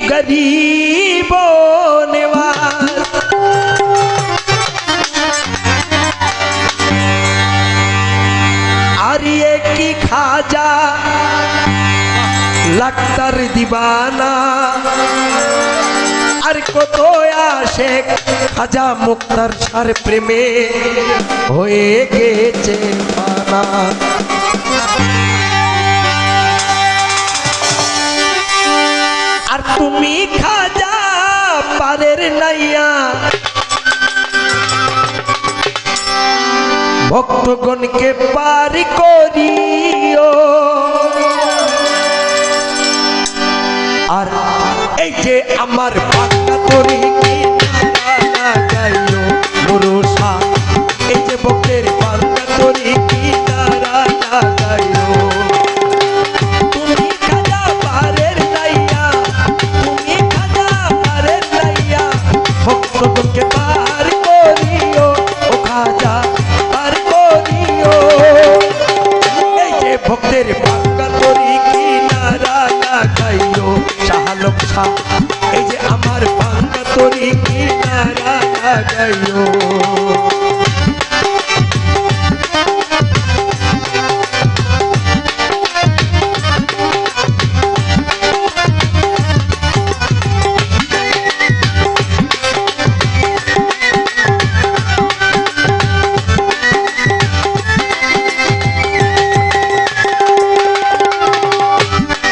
गरीब निवास। आर्य की खाजा लख्तर दीवाना আর কত আশেক খাজা মুক্তার শার প্রেমে হয়ে গেছে পানা। আর তুমি খাজা পারের নাইয়া ভক্তগণকে পার করিও। আর এই যে আমার পাক্কা তরিকি নারা গাইও ভরসা, এই যে ভক্তের পাক্কা তরিকি নারা গাইও। তুমি খাজা পারের নাইয়া, তুমি খাজা পারের নাইয়া ভক্তগণকে পার করিও, ও খাজা পার করিও। এই যে ভক্তের পাক্কা তরিকি নারা গাইও শাহালম শাহ, এই যে আমার পাক্কা তরিকি নারা গাইও।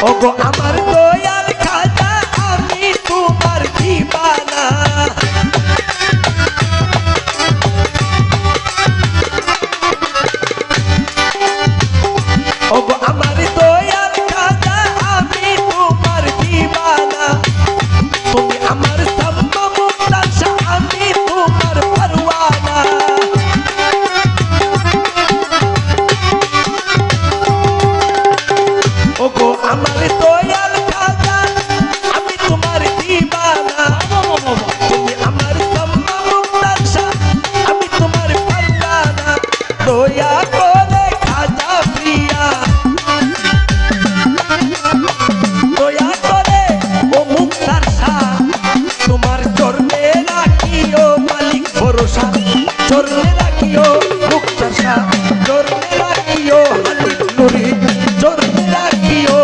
ওগো আমার দয়াল খাজা আমি তোমার দিবানা। ওগো আমার দয়াল খাজা আমি তোমার দিবানা। তুমি আমার সাম্মা মুক্তাশা আমি তোমার পরওয়ানা। ওগো আমার দয়াল খাজা আমি তোমার দিবানা। তুমি আমার সাম্মা মুক্তাশা আমি তোমার পরওয়ানা। দয়া করে খাজা প্রিয়া, দয়া করে ও মুক্তাশা তোমার চরণে রাখিও মালিক ভরসা। চরণে রাখিও মুক্তাশা, চরণে রাখিও হানিফ নুরি, চরণে রাখিও।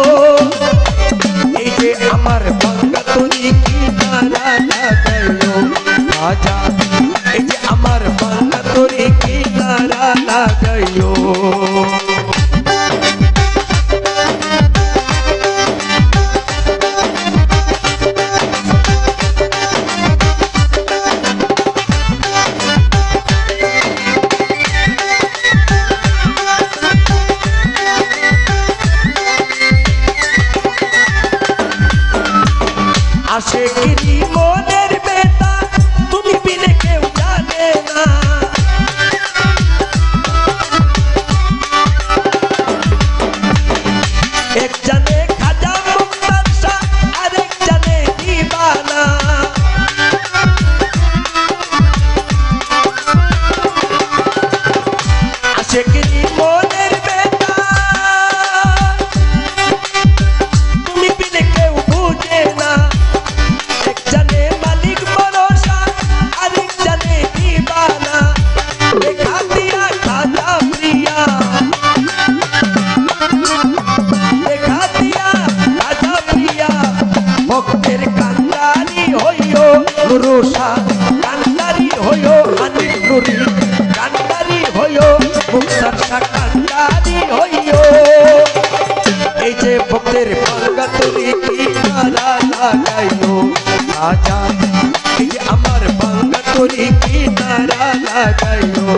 এই যে আমার পাক্কা তরিকি নারা গাইও খাজা, এই যে আমার পাক্কা তরিকি নারা গাইও। আশেকিরি মনের বেতা তুমি বিনে কেউ জানে না। এক জানে খাজা মুক্তার শাহ আরেক জানে দিবানা। আশেকিরি মনের বেতা তুমি বিনে কেউ বুঝে না। এক জানে মালিক ভরসা আরেক জানে দিবানা। দেখা দিয়া খাজা প্রিয়া, দেখা দিয়া খাজা প্রিয়া ভক্তের কান্দারি হইও ভরসা। কান্দারি হইও হানিফ নুরি, কান্দারি হইও মুক্তার শাহ, কান্দারি হইও। এই যে ভক্তের পাক্কা তরিকি নারা গাইও খাজা, এই যে আমার পাক্কা তরিকি নারা গাইও।